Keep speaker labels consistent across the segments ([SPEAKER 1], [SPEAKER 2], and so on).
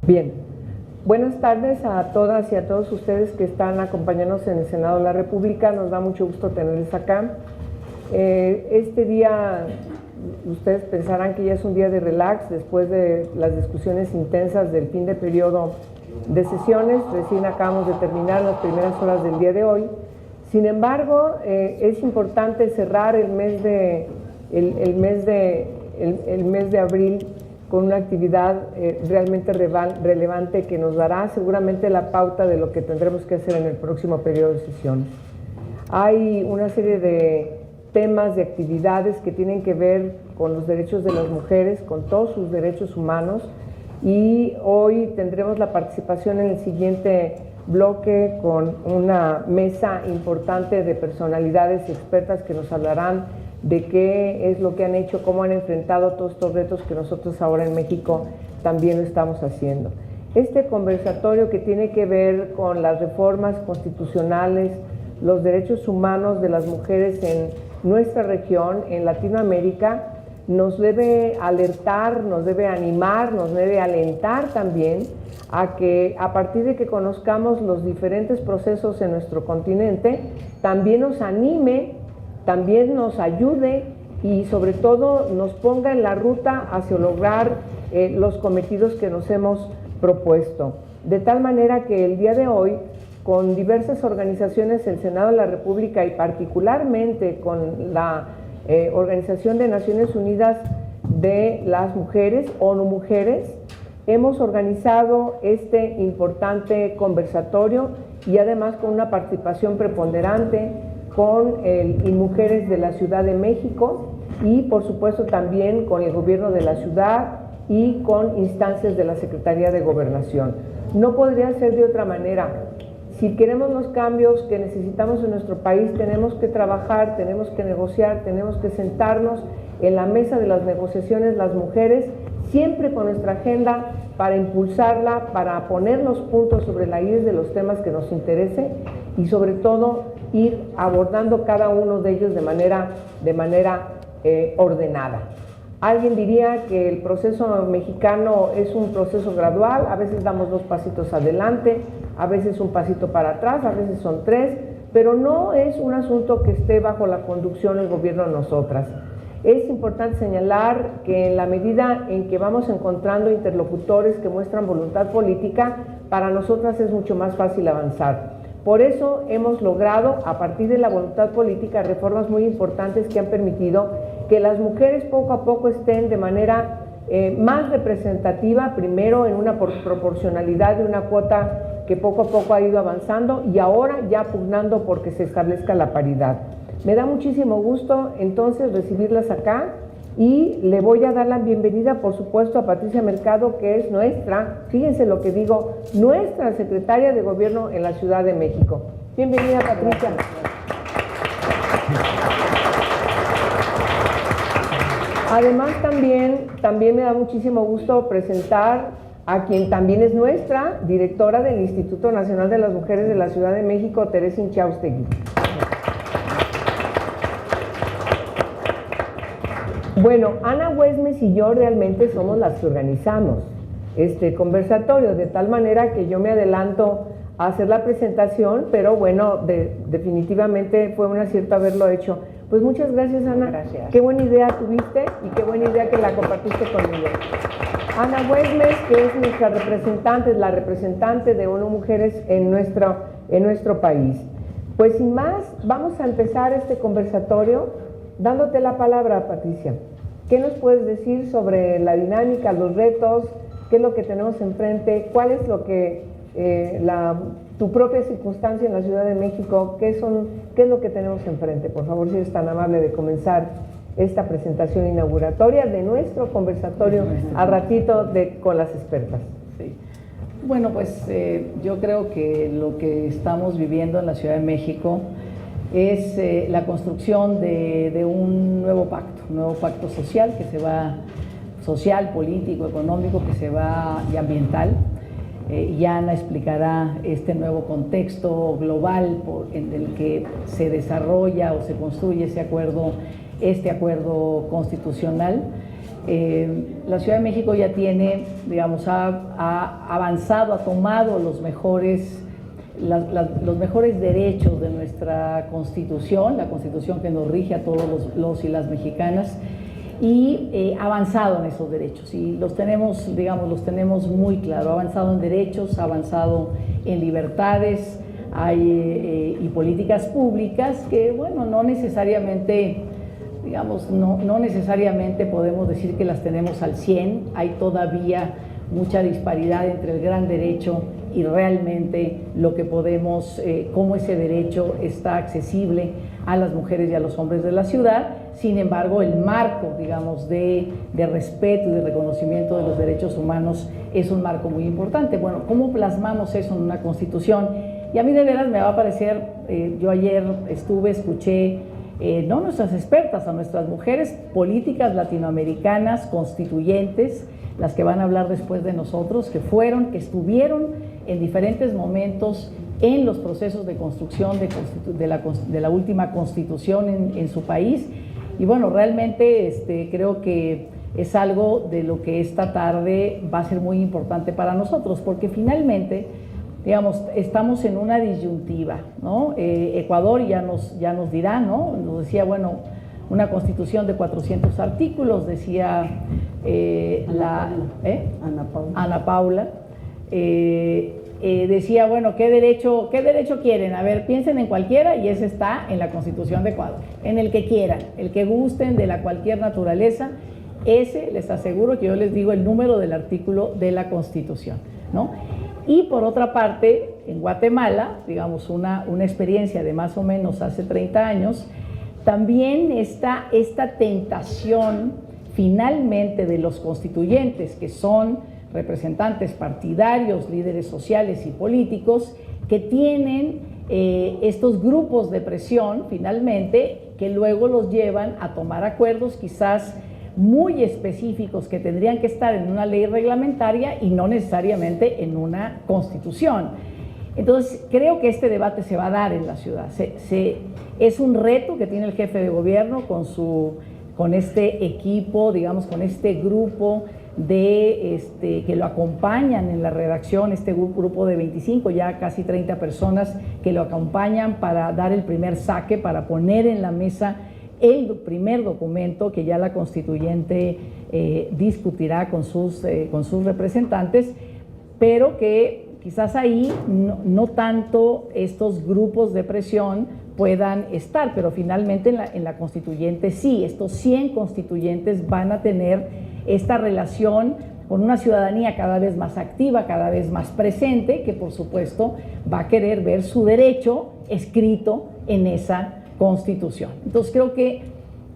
[SPEAKER 1] Bien, buenas tardes a todas y a todos ustedes que están acompañándonos en el Senado de la República. Nos da mucho gusto tenerles acá. Este día, ustedes pensarán que ya es un día de relax después de las discusiones intensas del fin de periodo de sesiones. Recién acabamos de terminar las primeras horas del día de hoy. Sin embargo, es importante cerrar el mes de abril con una actividad realmente relevante que nos dará seguramente la pauta de lo que tendremos que hacer en el próximo periodo de sesiones. Hay una serie de temas, de actividades que tienen que ver con los derechos de las mujeres, con todos sus derechos humanos, y hoy tendremos la participación en el siguiente bloque con una mesa importante de personalidades expertas que nos hablarán de qué es lo que han hecho, cómo han enfrentado todos estos retos que nosotros ahora en México también lo estamos haciendo. Este conversatorio que tiene que ver con las reformas constitucionales, los derechos humanos de las mujeres en nuestra región, en Latinoamérica, nos debe alertar, nos debe animar, nos debe alentar también a que a partir de que conozcamos los diferentes procesos en nuestro continente, también nos anime, también nos ayude y sobre todo nos ponga en la ruta hacia lograr los cometidos que nos hemos propuesto. De tal manera que el día de hoy, con diversas organizaciones del Senado de la República y particularmente con la Organización de Naciones Unidas de las Mujeres, ONU Mujeres, hemos organizado este importante conversatorio y además con una participación preponderante con el INMujeres de la Ciudad de México y por supuesto también con el gobierno de la ciudad y con instancias de la Secretaría de Gobernación. No podría ser de otra manera. Si queremos los cambios que necesitamos en nuestro país, tenemos que trabajar, tenemos que negociar, tenemos que sentarnos en la mesa de las negociaciones las mujeres, siempre con nuestra agenda para impulsarla, para poner los puntos sobre la IES de los temas que nos interese y sobre todo ir abordando cada uno de ellos de manera ordenada. Alguien diría que el proceso mexicano es un proceso gradual, a veces damos 2 pasitos adelante, a veces un pasito para atrás, a veces son 3, pero no es un asunto que esté bajo la conducción del gobierno de nosotras. Es importante señalar que en la medida en que vamos encontrando interlocutores que muestran voluntad política, para nosotras es mucho más fácil avanzar. Por eso hemos logrado, a partir de la voluntad política, reformas muy importantes que han permitido que las mujeres poco a poco estén de manera más representativa, primero en una proporcionalidad de una cuota que poco a poco ha ido avanzando y ahora ya pugnando porque se establezca la paridad. Me da muchísimo gusto entonces recibirlas acá y le voy a dar la bienvenida, por supuesto, a Patricia Mercado, que es nuestra, fíjense lo que digo, nuestra secretaria de Gobierno en la Ciudad de México. Bienvenida, Patricia. Además, también me da muchísimo gusto presentar a quien también es nuestra directora del Instituto Nacional de las Mujeres de la Ciudad de México, Teresa Inchaustegui. Bueno, Ana Huesmes y yo realmente somos las que organizamos este conversatorio, de tal manera que yo me adelanto a hacer la presentación, pero bueno, definitivamente fue un acierto haberlo hecho. Pues muchas gracias, Ana.
[SPEAKER 2] Gracias.
[SPEAKER 1] Qué buena idea tuviste y qué buena idea que la compartiste conmigo. Ana Huesmes, que es nuestra representante, es la representante de ONU Mujeres en nuestro país. Pues sin más, vamos a empezar este conversatorio dándote la palabra, Patricia. ¿Qué nos puedes decir sobre la dinámica, los retos, qué es lo que tenemos enfrente, cuál es lo que tu propia circunstancia en la Ciudad de México, qué es lo que tenemos enfrente? Por favor, si eres tan amable de comenzar esta presentación inauguratoria de nuestro conversatorio al ratito con las expertas.
[SPEAKER 2] Sí. Bueno, pues yo creo que lo que estamos viviendo en la Ciudad de México es la construcción de un nuevo pacto social social, político, económico, y ambiental. Y Ana explicará este nuevo contexto global en el que se desarrolla o se construye este acuerdo constitucional. La Ciudad de México ya tiene, digamos, ha avanzado, ha tomado los mejores derechos de nuestra Constitución, la Constitución que nos rige a todos los y las mexicanas, y ha avanzado en esos derechos y los tenemos, digamos, los tenemos muy claro. Ha avanzado en derechos, ha avanzado en libertades, y políticas públicas que, bueno, no necesariamente, digamos, no necesariamente podemos decir que las tenemos al 100%. Hay todavía mucha disparidad entre el gran derecho y realmente lo que podemos, cómo ese derecho está accesible a las mujeres y a los hombres de la ciudad. Sin embargo, el marco, digamos, de respeto y de reconocimiento de los derechos humanos es un marco muy importante. Bueno, ¿cómo plasmamos eso en una Constitución? Y a mí de veras me va a parecer, yo ayer escuché, no nuestras expertas, a nuestras mujeres políticas latinoamericanas, constituyentes, las que van a hablar después de nosotros, que estuvieron en diferentes momentos en los procesos de construcción de la última Constitución en su país. Y bueno, realmente creo que es algo de lo que esta tarde va a ser muy importante para nosotros, porque finalmente, digamos, estamos en una disyuntiva, ¿no? Ecuador ya nos dirá, ¿no? Nos decía, bueno, una Constitución de 400 artículos, decía Ana Paula. Decía, bueno, ¿qué derecho quieren? A ver, piensen en cualquiera y ese está en la Constitución de Ecuador, en el que quieran, el que gusten, de cualquier naturaleza. Ese, les aseguro que yo les digo el número del artículo de la Constitución, ¿no? Y por otra parte, en Guatemala, digamos, una experiencia de más o menos hace 30 años, también está esta tentación finalmente de los constituyentes, que son representantes partidarios, líderes sociales y políticos, que tienen estos grupos de presión finalmente, que luego los llevan a tomar acuerdos quizás muy específicos que tendrían que estar en una ley reglamentaria y no necesariamente en una Constitución. Entonces, creo que este debate se va a dar en la ciudad. Es un reto que tiene el jefe de gobierno con este equipo, digamos, con este grupo que lo acompañan en la redacción, este grupo de 25, ya casi 30 personas que lo acompañan para dar el primer saque, para poner en la mesa el primer documento que ya la constituyente discutirá con sus representantes, pero que quizás ahí no tanto estos grupos de presión puedan estar, pero finalmente en la constituyente sí, estos 100 constituyentes van a tener esta relación con una ciudadanía cada vez más activa, cada vez más presente, que por supuesto va a querer ver su derecho escrito en esa Constitución. Entonces creo que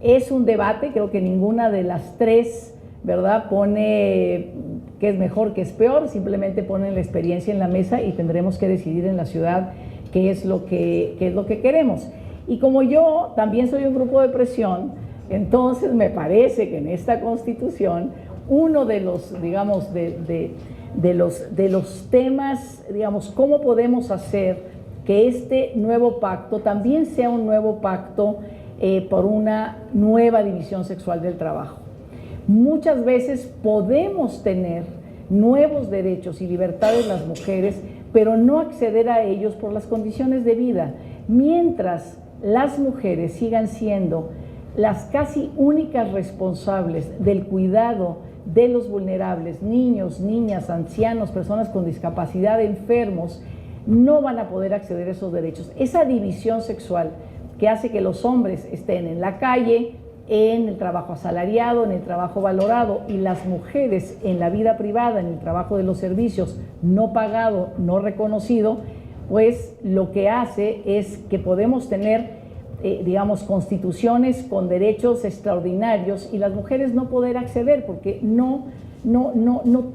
[SPEAKER 2] es un debate, creo que ninguna de las tres, ¿verdad?, pone que es mejor, que es peor, simplemente ponen la experiencia en la mesa y tendremos que decidir en la ciudad qué es lo que queremos. Y como yo también soy un grupo de presión, entonces me parece que en esta Constitución uno de los, digamos, de los temas, digamos, cómo podemos hacer que este nuevo pacto también sea un nuevo pacto por una nueva división sexual del trabajo. Muchas veces podemos tener nuevos derechos y libertades las mujeres, pero no acceder a ellos por las condiciones de vida. Mientras las mujeres sigan siendo las casi únicas responsables del cuidado de los vulnerables, niños, niñas, ancianos, personas con discapacidad, enfermos, no van a poder acceder a esos derechos. Esa división sexual que hace que los hombres estén en la calle, en el trabajo asalariado, en el trabajo valorado, y las mujeres en la vida privada, en el trabajo de los servicios no pagado, no reconocido, pues lo que hace es que podemos tener, digamos, constituciones con derechos extraordinarios y las mujeres no poder acceder porque no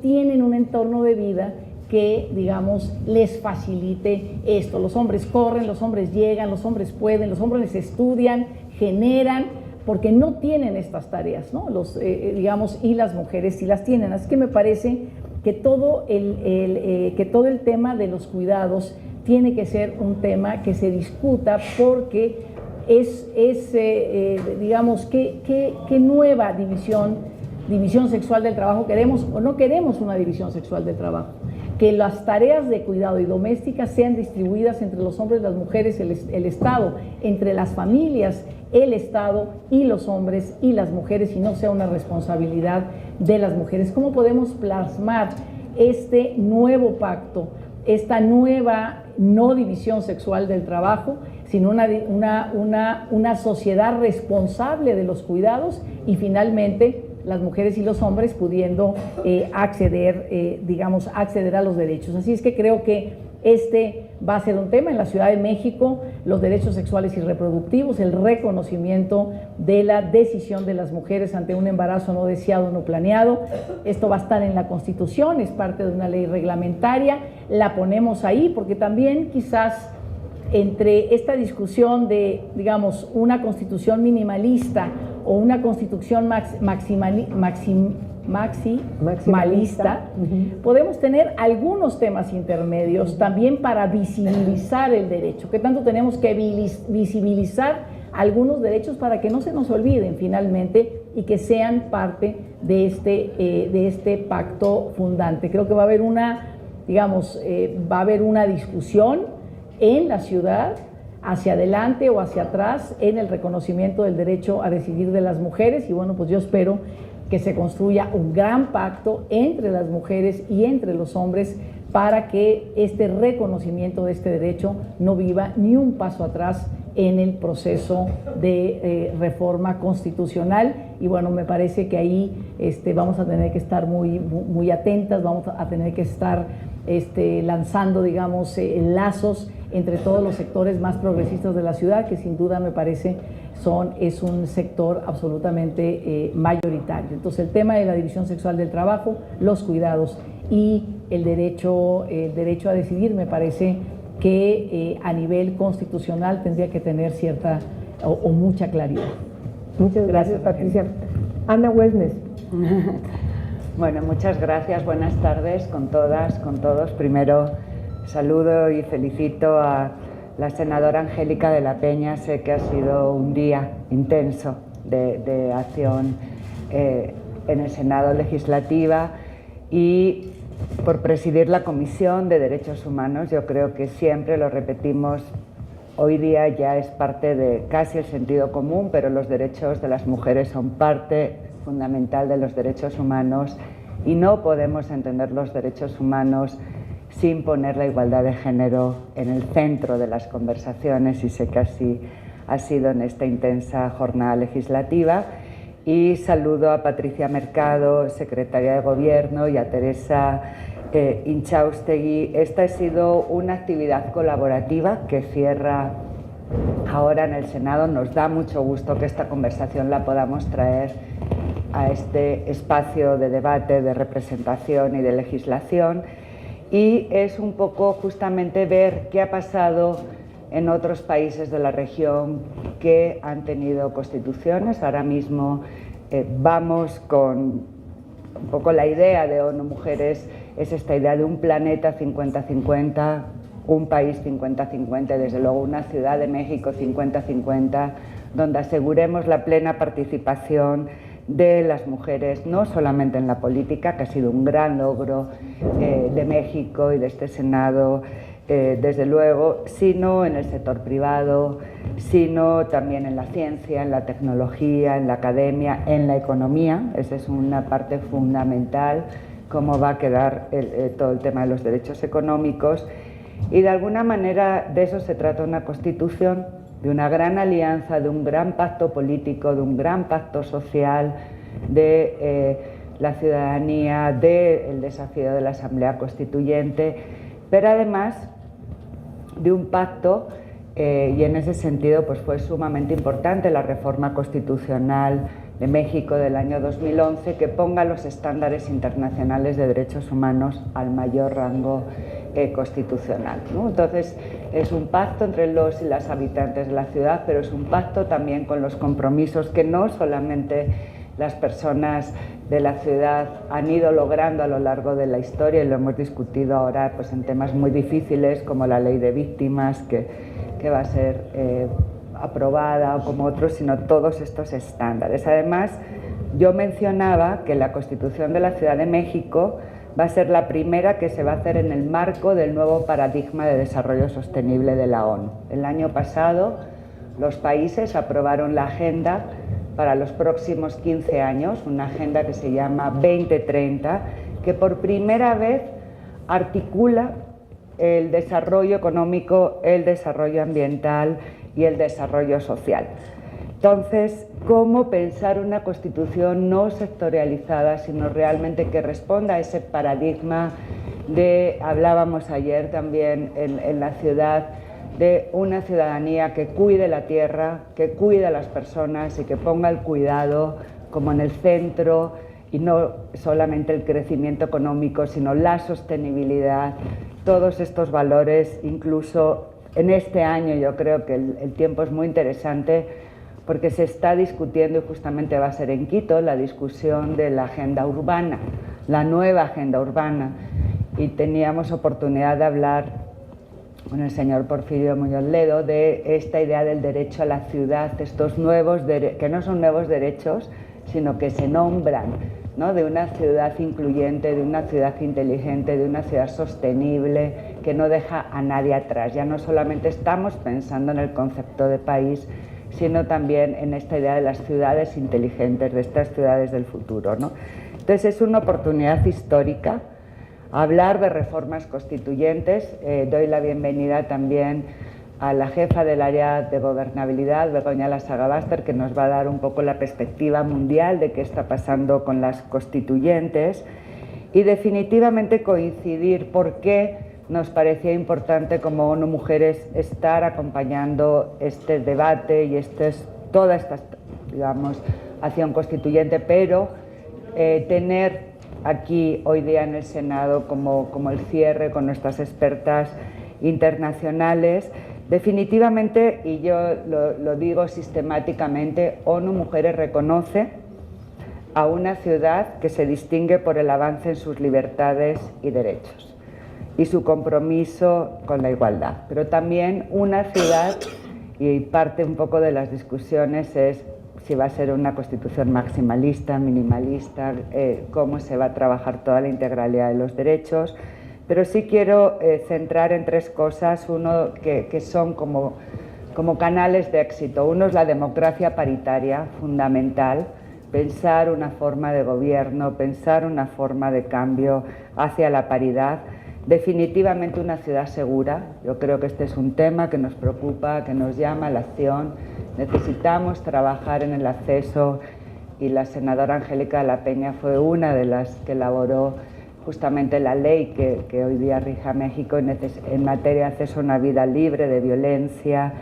[SPEAKER 2] tienen un entorno de vida que, digamos, les facilite esto. Los hombres corren, los hombres llegan, los hombres pueden, los hombres estudian, generan, porque no tienen estas tareas, ¿no? Digamos, y las mujeres sí las tienen. Así que me parece que todo el tema de los cuidados tiene que ser un tema que se discuta porque digamos, qué nueva división división sexual del trabajo, queremos o no queremos una división sexual del trabajo, que las tareas de cuidado y domésticas sean distribuidas entre los hombres, las mujeres, el Estado, entre las familias, el Estado y los hombres y las mujeres, y no sea una responsabilidad de las mujeres. ¿Cómo podemos plasmar este nuevo pacto, esta nueva no división sexual del trabajo, sino una sociedad responsable de los cuidados y finalmente las mujeres y los hombres pudiendo acceder a los derechos? Así es que creo que este va a ser un tema en la Ciudad de México, los derechos sexuales y reproductivos, el reconocimiento de la decisión de las mujeres ante un embarazo no deseado, no planeado. Esto va a estar en la Constitución, es parte de una ley reglamentaria, la ponemos ahí porque también quizás entre esta discusión de, digamos, una constitución minimalista o una constitución maximalista, podemos tener algunos temas intermedios también para visibilizar el derecho, que tanto tenemos que visibilizar algunos derechos para que no se nos olviden finalmente y que sean parte de este pacto fundante. Creo que va a haber una discusión en la ciudad, hacia adelante o hacia atrás, en el reconocimiento del derecho a decidir de las mujeres, y bueno, pues yo espero que se construya un gran pacto entre las mujeres y entre los hombres para que este reconocimiento de este derecho no viva ni un paso atrás en el proceso de reforma constitucional. Y bueno, me parece que ahí vamos a tener que estar muy atentas, vamos a tener que estar lanzando, digamos, lazos entre todos los sectores más progresistas de la ciudad, que sin duda me parece es un sector absolutamente mayoritario. Entonces, el tema de la división sexual del trabajo, los cuidados y el derecho a decidir, me parece que a nivel constitucional tendría que tener cierta o mucha claridad.
[SPEAKER 1] Muchas gracias, Patricia. Ana Huesnes.
[SPEAKER 3] Bueno, muchas gracias, buenas tardes con todas, con todos. Primero saludo y felicito a la senadora Angélica de la Peña. Sé que ha sido un día intenso de acción en el Senado Legislativa y por presidir la Comisión de Derechos Humanos. Yo creo que siempre lo repetimos, hoy día ya es parte de casi el sentido común, pero los derechos de las mujeres son parte fundamental de los derechos humanos y no podemos entender los derechos humanos sin poner la igualdad de género en el centro de las conversaciones, y sé que así ha sido en esta intensa jornada legislativa. Y saludo a Patricia Mercado, secretaria de Gobierno, y a Teresa Inchaustegui. Esta ha sido una actividad colaborativa que cierra ahora en el Senado. Nos da mucho gusto que esta conversación la podamos traer a este espacio de debate, de representación y de legislación. Y es un poco justamente ver qué ha pasado en otros países de la región que han tenido constituciones. Ahora mismo vamos con un poco la idea de ONU Mujeres, es esta idea de un planeta 50-50, un país 50-50, desde luego una Ciudad de México 50-50, donde aseguremos la plena participación de las mujeres, no solamente en la política, que ha sido un gran logro de México y de este Senado, desde luego, sino en el sector privado, sino también en la ciencia, en la tecnología, en la academia, en la economía. Esa es una parte fundamental, cómo va a quedar todo el tema de los derechos económicos. Y de alguna manera de eso se trata una constitución, de una gran alianza, de un gran pacto político, de un gran pacto social, de la ciudadanía, del desafío de la Asamblea Constituyente, pero además de un pacto, y en ese sentido pues fue sumamente importante la reforma constitucional de México del año 2011, que ponga los estándares internacionales de derechos humanos al mayor rango constitucional, ¿no? Entonces es un pacto entre los y las habitantes de la ciudad, pero es un pacto también con los compromisos que no solamente las personas de la ciudad han ido logrando a lo largo de la historia, y lo hemos discutido ahora pues en temas muy difíciles como la ley de víctimas que va a ser aprobada, o como otros, sino todos estos estándares. Además yo mencionaba que la Constitución de la Ciudad de México va a ser la primera que se va a hacer en el marco del nuevo paradigma de desarrollo sostenible de la ONU. El año pasado los países aprobaron la agenda para los próximos 15 años, una agenda que se llama 2030, que por primera vez articula el desarrollo económico, el desarrollo ambiental y el desarrollo social. Entonces, ¿cómo pensar una constitución no sectorializada, sino realmente que responda a ese paradigma de, hablábamos ayer también en la ciudad, de una ciudadanía que cuide la tierra, que cuide a las personas y que ponga el cuidado como en el centro, y no solamente el crecimiento económico, sino la sostenibilidad, todos estos valores. Incluso en este año yo creo que el tiempo es muy interesante porque se está discutiendo, y justamente va a ser en Quito, la discusión de la agenda urbana, la nueva agenda urbana, y teníamos oportunidad de hablar con el señor Porfirio Muñoz Ledo de esta idea del derecho a la ciudad, estos nuevos que no son nuevos derechos, sino que se nombran, ¿no? De una ciudad incluyente, de una ciudad inteligente, de una ciudad sostenible, que no deja a nadie atrás. Ya no solamente estamos pensando en el concepto de país, sino también en esta idea de las ciudades inteligentes, de estas ciudades del futuro, ¿no? Entonces es una oportunidad histórica hablar de reformas constituyentes. Doy la bienvenida también a la jefa del área de gobernabilidad, Begoña Lasagabaster, que nos va a dar un poco la perspectiva mundial de qué está pasando con las constituyentes, y definitivamente coincidir por qué nos parecía importante como ONU Mujeres estar acompañando este debate y toda esta, digamos, acción constituyente, pero tener aquí hoy día en el Senado como el cierre con nuestras expertas internacionales. Definitivamente, y yo lo digo sistemáticamente, ONU Mujeres reconoce a una ciudad que se distingue por el avance en sus libertades y derechos y su compromiso con la igualdad, pero también una ciudad, y parte un poco de las discusiones es si va a ser una constitución maximalista, minimalista, cómo se va a trabajar toda la integralidad de los derechos, pero sí quiero centrar en tres cosas, uno que son como canales de éxito. Uno es la democracia paritaria, fundamental, pensar una forma de gobierno, pensar una forma de cambio hacia la paridad. Definitivamente una ciudad segura. Yo creo que este es un tema que nos preocupa, que nos llama a la acción. Necesitamos trabajar en el acceso, y la senadora Angélica de la Peña fue una de las que elaboró justamente la ley que hoy día rige a México en materia de acceso a una vida libre de violencia.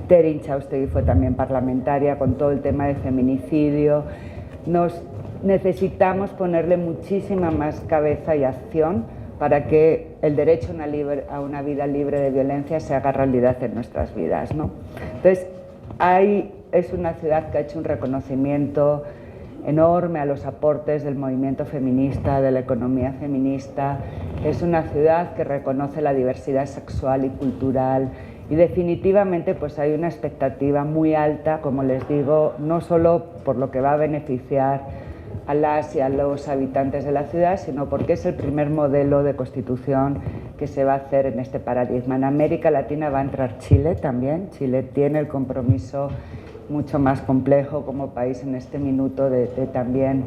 [SPEAKER 3] Terin Chaustegui fue también parlamentaria con todo el tema de feminicidio. Necesitamos ponerle muchísima más cabeza y acción para que el derecho a una vida libre de violencia se haga realidad en nuestras vidas, ¿no? Entonces, es una ciudad que ha hecho un reconocimiento enorme a los aportes del movimiento feminista, de la economía feminista. Es una ciudad que reconoce la diversidad sexual y cultural, y definitivamente pues hay una expectativa muy alta, como les digo, no solo por lo que va a beneficiar a las y a los habitantes de la ciudad, sino porque es el primer modelo de constitución que se va a hacer en este paradigma. En América Latina va a entrar Chile también. Chile tiene el compromiso mucho más complejo como país en este minuto de también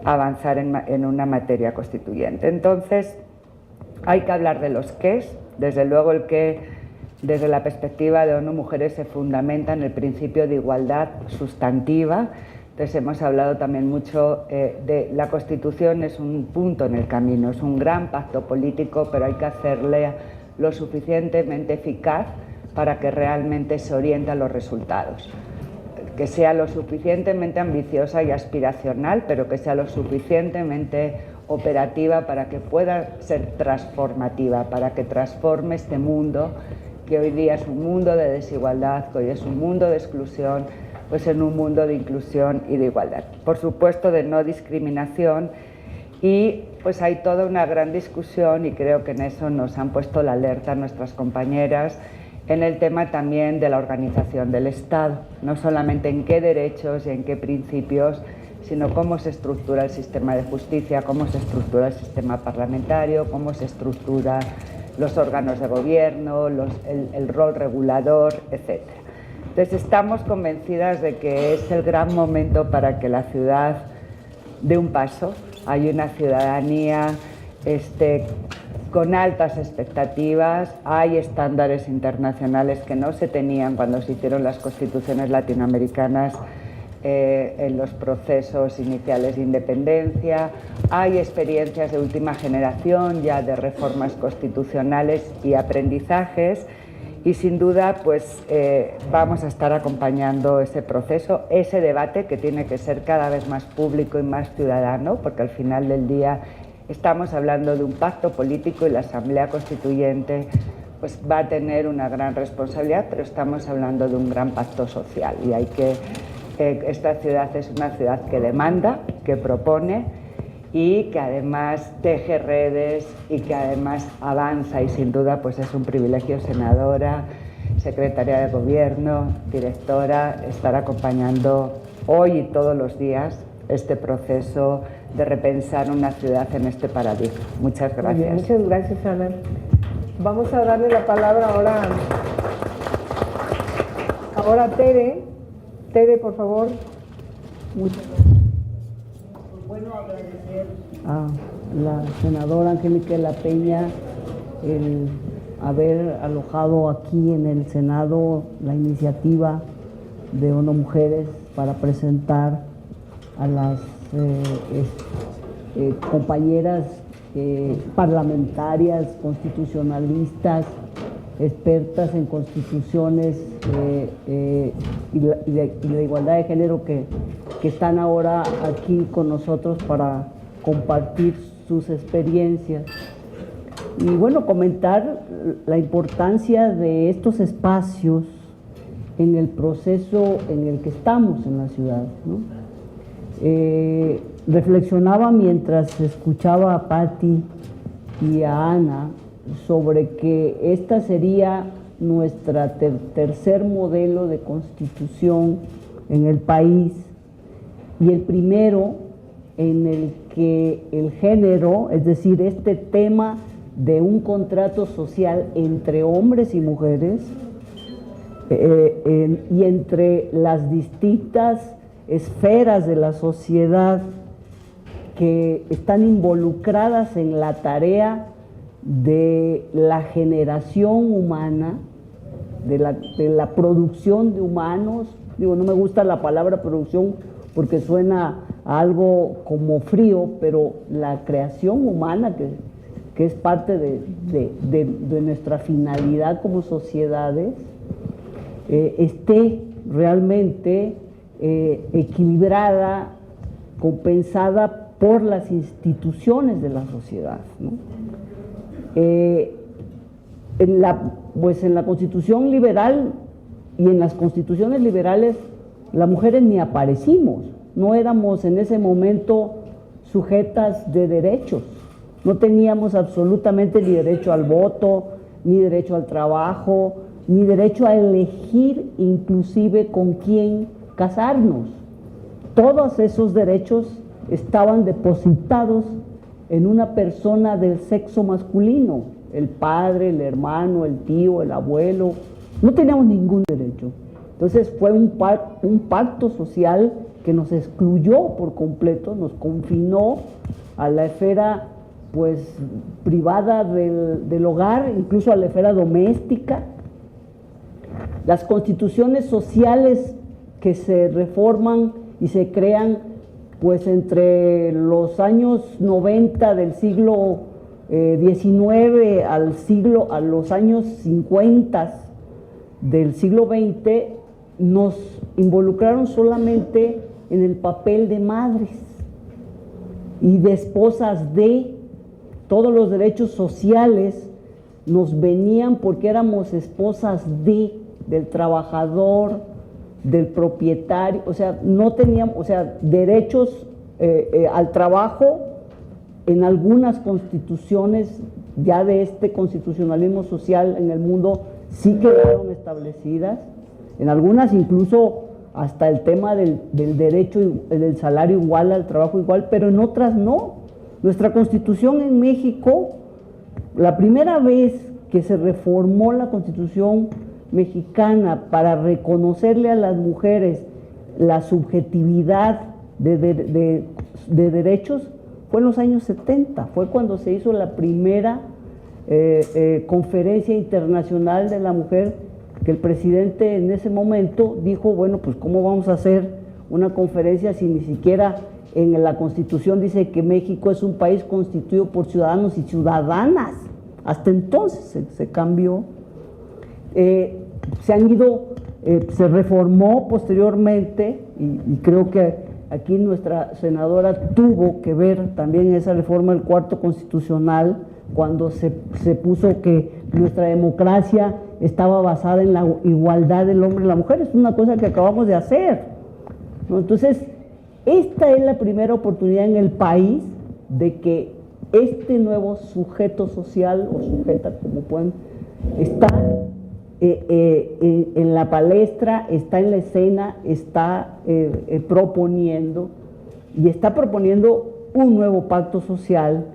[SPEAKER 3] avanzar en una materia constituyente. Entonces, hay que hablar de los qués. Desde luego el qué, desde la perspectiva de ONU Mujeres, se fundamenta en el principio de igualdad sustantiva. Entonces hemos hablado también mucho de la Constitución, es un punto en el camino, es un gran pacto político, pero hay que hacerle lo suficientemente eficaz para que realmente se oriente a los resultados. Que sea lo suficientemente ambiciosa y aspiracional, pero que sea lo suficientemente operativa para que pueda ser transformativa, para que transforme este mundo, que hoy día es un mundo de desigualdad, que hoy es un mundo de exclusión, pues en un mundo de inclusión y de igualdad. Por supuesto, de no discriminación, y pues hay toda una gran discusión, y creo que en eso nos han puesto la alerta nuestras compañeras, en el tema también de la organización del Estado, no solamente en qué derechos y en qué principios, sino cómo se estructura el sistema de justicia, cómo se estructura el sistema parlamentario, cómo se estructura los órganos de gobierno, el rol regulador, etc. Entonces estamos convencidas de que es el gran momento para que la ciudad dé un paso. Hay una ciudadanía con altas expectativas, hay estándares internacionales que no se tenían cuando se hicieron las constituciones latinoamericanas en los procesos iniciales de independencia, hay experiencias de última generación ya de reformas constitucionales y aprendizajes, y sin duda pues vamos a estar acompañando ese proceso, ese debate que tiene que ser cada vez más público y más ciudadano, porque al final del día estamos hablando de un pacto político y la Asamblea Constituyente pues va a tener una gran responsabilidad, pero estamos hablando de un gran pacto social y hay que esta ciudad es una ciudad que demanda, que propone y que además teje redes y que además avanza, y sin duda pues es un privilegio, senadora, secretaria de gobierno, directora, estar acompañando hoy y todos los días este proceso de repensar una ciudad en este paradigma. Muchas gracias.
[SPEAKER 1] Muy bien, muchas gracias, Ana. Vamos a darle la palabra ahora a Tere. Tere, por favor.
[SPEAKER 4] Muchas gracias. Bueno, agradecer a la senadora Angélica de la Peña el haber alojado aquí en el Senado la iniciativa de ONU Mujeres para presentar a las compañeras parlamentarias, constitucionalistas, expertas en constituciones y la igualdad de género que están ahora aquí con nosotros para compartir sus experiencias. Y bueno, comentar la importancia de estos espacios en el proceso en el que estamos en la ciudad, ¿no? Reflexionaba mientras escuchaba a Patti y a Ana sobre que esta sería nuestra tercer modelo de constitución en el país y el primero en el que el género, es decir, este tema de un contrato social entre hombres y mujeres y entre las distintas esferas de la sociedad que están involucradas en la tarea de la generación humana, de la producción de humanos. Digo, no me gusta la palabra producción porque suena a algo como frío, pero la creación humana que es parte de nuestra finalidad como sociedades, esté realmente equilibrada, compensada por las instituciones de la sociedad, ¿no? En la Constitución liberal y en las constituciones liberales las mujeres ni aparecimos, no éramos en ese momento sujetas de derechos, no teníamos absolutamente ni derecho al voto, ni derecho al trabajo, ni derecho a elegir inclusive con quién casarnos. Todos esos derechos estaban depositados en una persona del sexo masculino, el padre, el hermano, el tío, el abuelo. No teníamos ningún derecho. Entonces fue un pacto social que nos excluyó por completo, nos confinó a la esfera pues privada del hogar, incluso a la esfera doméstica. Las constituciones sociales que se reforman y se crean pues entre los años 90 del siglo XIX a los años 50 del siglo XX, nos involucraron solamente en el papel de madres y de esposas de. Todos los derechos sociales nos venían porque éramos esposas del trabajador, del propietario, o sea, no teníamos, o sea, derechos al trabajo en algunas constituciones ya de este constitucionalismo social en el mundo sí quedaron establecidas, en algunas incluso hasta el tema del derecho, del salario igual, al trabajo igual, pero en otras no. Nuestra Constitución en México, la primera vez que se reformó la Constitución mexicana para reconocerle a las mujeres la subjetividad de derechos, fue en los años 70, fue cuando se hizo la primera conferencia internacional de la mujer, que el presidente en ese momento dijo, bueno, pues ¿cómo vamos a hacer una conferencia si ni siquiera en la Constitución dice que México es un país constituido por ciudadanos y ciudadanas? Hasta entonces se cambió. Se reformó posteriormente y creo que aquí nuestra senadora tuvo que ver también esa reforma del cuarto constitucional, cuando se puso que nuestra democracia estaba basada en la igualdad del hombre y la mujer. Es una cosa que acabamos de hacer, ¿no? Entonces, esta es la primera oportunidad en el país de que este nuevo sujeto social o sujeta, como pueden, está en la palestra, está en la escena, está proponiendo un nuevo pacto social.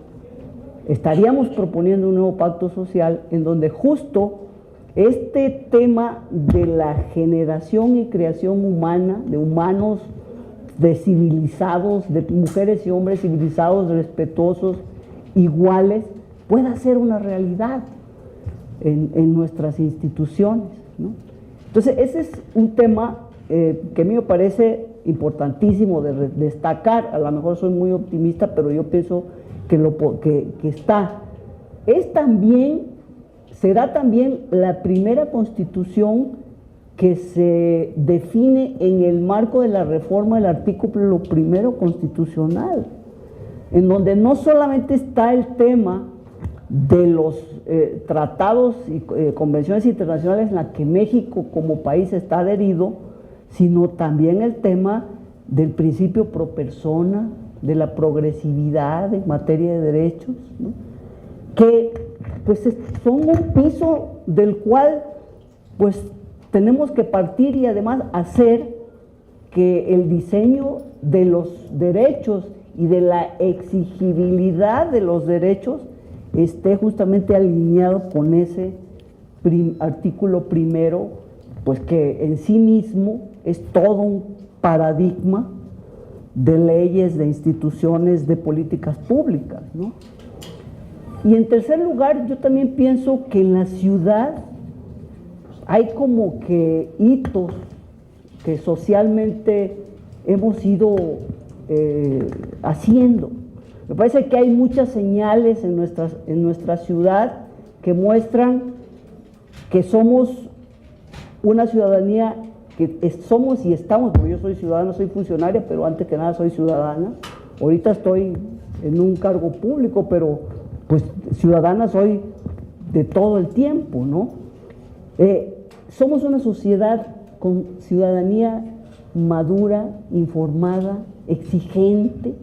[SPEAKER 4] Estaríamos proponiendo un nuevo pacto social en donde justo este tema de la generación y creación humana, de humanos, de civilizados, de mujeres y hombres civilizados, respetuosos, iguales, pueda ser una realidad en nuestras instituciones, ¿no? Entonces, ese es un tema que a mí me parece importantísimo de destacar. A lo mejor soy muy optimista, pero yo pienso que está. Será también la primera constitución que se define en el marco de la reforma del artículo primero constitucional, en donde no solamente está el tema de los tratados y convenciones internacionales en las que México como país está adherido, sino también el tema del principio pro persona, de la progresividad en materia de derechos, ¿no? Que pues son un piso del cual pues tenemos que partir y además hacer que el diseño de los derechos y de la exigibilidad de los derechos esté justamente alineado con ese artículo primero, pues que en sí mismo es todo un paradigma de leyes, de instituciones, de políticas públicas, ¿no? Y en tercer lugar, yo también pienso que en la ciudad hay como que hitos que socialmente hemos ido haciendo. Me parece que hay muchas señales en nuestra ciudad que muestran que somos una ciudadanía, que somos y estamos, porque yo soy ciudadana, soy funcionaria, pero antes que nada soy ciudadana. Ahorita estoy en un cargo público, pero pues ciudadana soy de todo el tiempo, ¿no? Somos una sociedad con ciudadanía madura, informada, exigente.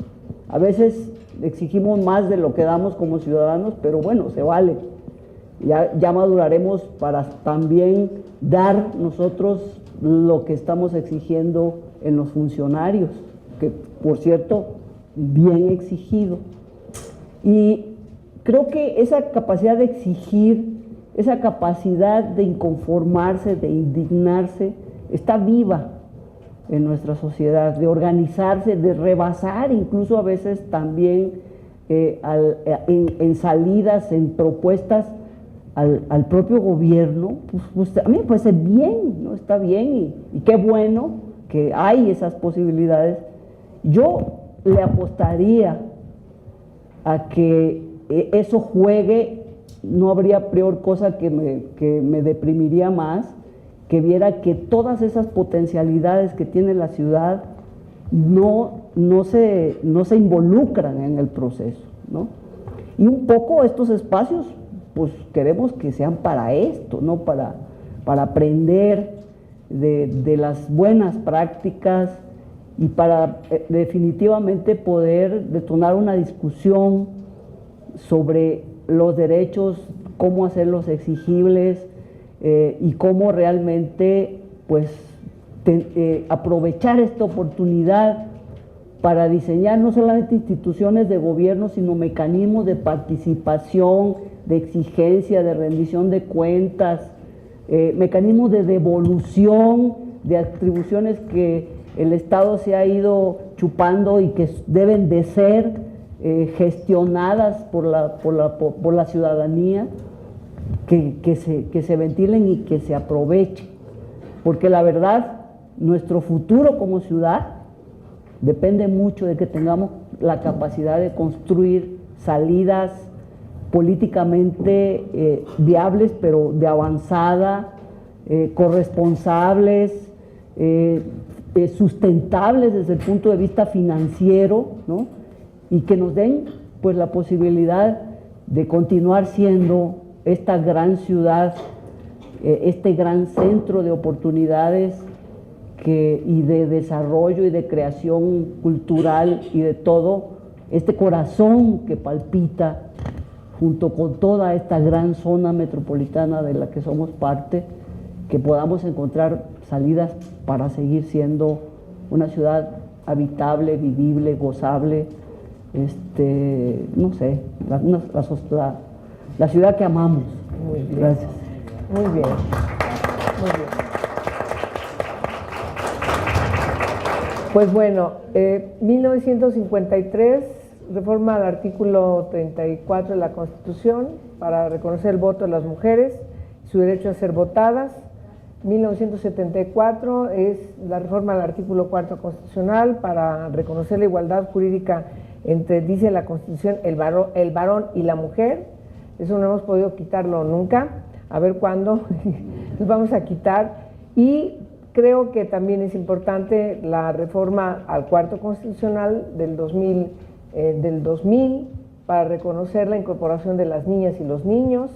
[SPEAKER 4] A veces exigimos más de lo que damos como ciudadanos, pero bueno, se vale. Ya maduraremos para también dar nosotros lo que estamos exigiendo en los funcionarios, que por cierto, bien exigido. Y creo que esa capacidad de exigir, esa capacidad de inconformarse, de indignarse, está viva en nuestra sociedad, de organizarse, de rebasar incluso a veces también en salidas, en propuestas al propio gobierno. Pues a mí me parece bien, ¿no? Está bien y qué bueno que hay esas posibilidades. Yo le apostaría a que eso juegue. No habría peor cosa que me deprimiría más, que viera que todas esas potencialidades que tiene la ciudad no se involucran en el proceso, ¿no? Y un poco estos espacios, pues queremos que sean para esto, ¿no? Para aprender de las buenas prácticas y para definitivamente poder detonar una discusión sobre los derechos, cómo hacerlos exigibles y cómo realmente pues aprovechar esta oportunidad para diseñar no solamente instituciones de gobierno, sino mecanismos de participación, de exigencia, de rendición de cuentas, mecanismos de devolución de atribuciones que el Estado se ha ido chupando y que deben de ser gestionadas por la ciudadanía, que se ventilen y que se aprovechen. Porque la verdad, nuestro futuro como ciudad depende mucho de que tengamos la capacidad de construir salidas políticamente viables, pero de avanzada, corresponsables, sustentables desde el punto de vista financiero, ¿no? Y que nos den pues la posibilidad de continuar siendo esta gran ciudad, este gran centro de oportunidades y de desarrollo y de creación cultural y de todo, este corazón que palpita junto con toda esta gran zona metropolitana de la que somos parte, que podamos encontrar salidas para seguir siendo una ciudad habitable, vivible, gozable, no sé, la ciudad que amamos.
[SPEAKER 1] Muy bien.
[SPEAKER 4] Gracias.
[SPEAKER 1] Muy bien. Muy bien. Pues bueno, 1953, reforma al artículo 34 de la Constitución para reconocer el voto de las mujeres, su derecho a ser votadas. 1974 es la reforma al artículo 4 constitucional para reconocer la igualdad jurídica entre, dice la Constitución, el varón y la mujer. Eso no hemos podido quitarlo nunca, a ver cuándo nos vamos a quitar. Y creo que también es importante la reforma al cuarto constitucional del 2000 para reconocer la incorporación de las niñas y los niños,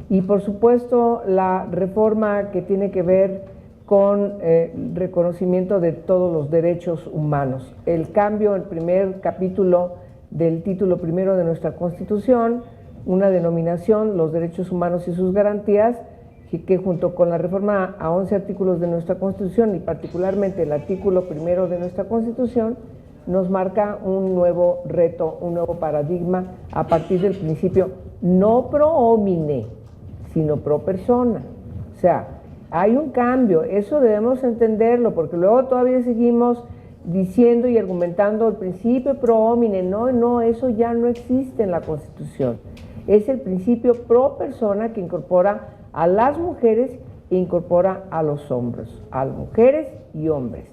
[SPEAKER 1] y por supuesto la reforma que tiene que ver con reconocimiento de todos los derechos humanos. El cambio, el primer capítulo del título primero de nuestra Constitución, una denominación, los derechos humanos y sus garantías, que junto con la reforma a 11 artículos de nuestra Constitución y particularmente el artículo primero de nuestra Constitución, nos marca un nuevo reto, un nuevo paradigma a partir del principio no pro homine, sino pro persona. O sea, hay un cambio, eso debemos entenderlo, porque luego todavía seguimos diciendo y argumentando el principio pro homine. No, eso ya no existe en la Constitución. Es el principio pro persona que incorpora a las mujeres e incorpora a los hombres, a las mujeres y hombres.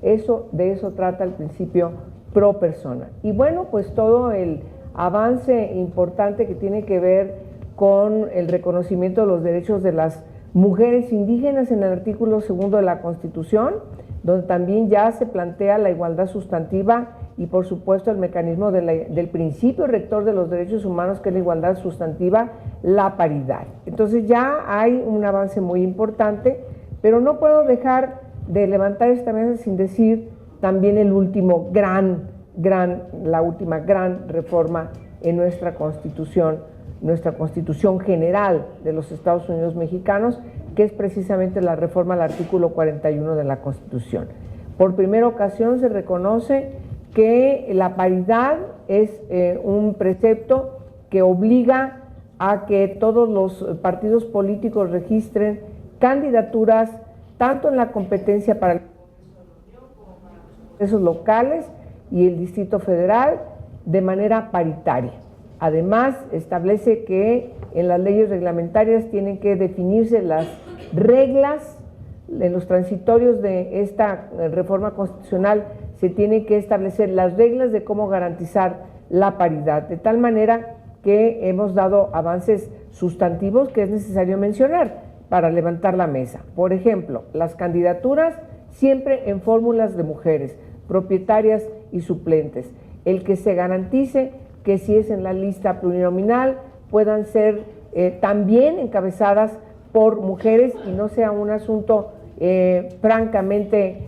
[SPEAKER 1] De eso trata el principio pro persona. Y bueno, pues todo el avance importante que tiene que ver con el reconocimiento de los derechos de las mujeres indígenas en el artículo 2 de la Constitución, donde también ya se plantea la igualdad sustantiva y por supuesto el mecanismo del principio rector de los derechos humanos, que es la igualdad sustantiva, la paridad. Entonces ya hay un avance muy importante, pero no puedo dejar de levantar esta mesa sin decir también la última gran reforma en nuestra Constitución general de los Estados Unidos mexicanos, que es precisamente la reforma al artículo 41 de la Constitución. Por primera ocasión se reconoce que la paridad es un precepto que obliga a que todos los partidos políticos registren candidaturas tanto en la competencia para el congresos locales y el Distrito Federal de manera paritaria. Además, establece que en las leyes reglamentarias tienen que definirse las reglas, en los transitorios de esta reforma constitucional se tienen que establecer las reglas de cómo garantizar la paridad, de tal manera que hemos dado avances sustantivos que es necesario mencionar para levantar la mesa. Por ejemplo, las candidaturas siempre en fórmulas de mujeres, propietarias y suplentes. El que se garantice que si es en la lista plurinominal puedan ser también encabezadas por mujeres y no sea un asunto francamente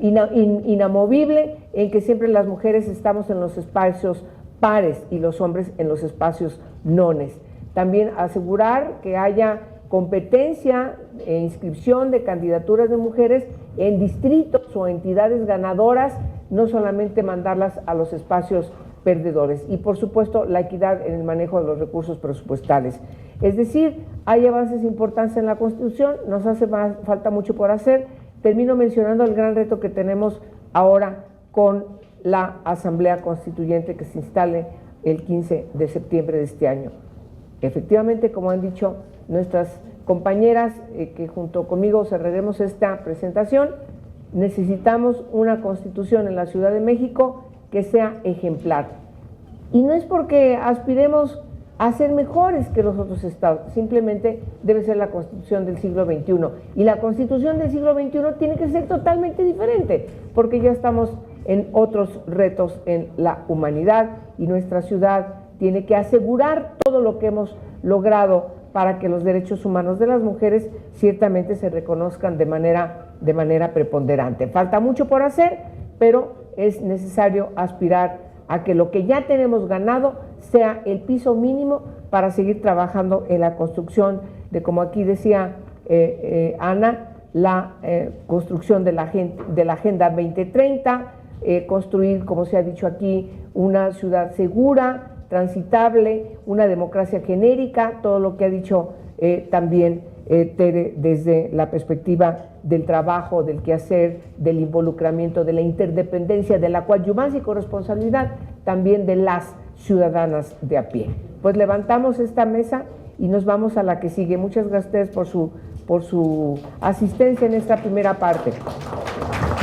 [SPEAKER 1] inamovible, en que siempre las mujeres estamos en los espacios pares y los hombres en los espacios nones. También asegurar que haya competencia e inscripción de candidaturas de mujeres en distritos o entidades ganadoras, no solamente mandarlas a los espacios perdedores. Y por supuesto la equidad en el manejo de los recursos presupuestales. Es decir, hay avances importantes en la Constitución, nos hace falta mucho por hacer. Termino mencionando el gran reto que tenemos ahora con la Asamblea Constituyente que se instale el 15 de septiembre de este año. Efectivamente, como han dicho nuestras compañeras que junto conmigo cerraremos esta presentación, necesitamos una Constitución en la Ciudad de México que sea ejemplar. Y no es porque aspiremos a ser mejores que los otros estados, simplemente debe ser la Constitución del siglo XXI. Y la Constitución del siglo XXI tiene que ser totalmente diferente, porque ya estamos en otros retos en la humanidad y nuestra ciudad tiene que asegurar todo lo que hemos logrado para que los derechos humanos de las mujeres ciertamente se reconozcan de manera preponderante. Falta mucho por hacer, pero es necesario aspirar a que lo que ya tenemos ganado sea el piso mínimo para seguir trabajando en la construcción de, como aquí decía Ana, la construcción de la Agenda 2030, construir, como se ha dicho aquí, una ciudad segura, transitable, una democracia genérica, todo lo que ha dicho también Tere desde la perspectiva del trabajo, del quehacer, del involucramiento, de la interdependencia, de la coadyuvancia y corresponsabilidad también de las ciudadanas de a pie. Pues levantamos esta mesa y nos vamos a la que sigue. Muchas gracias por su asistencia en esta primera parte.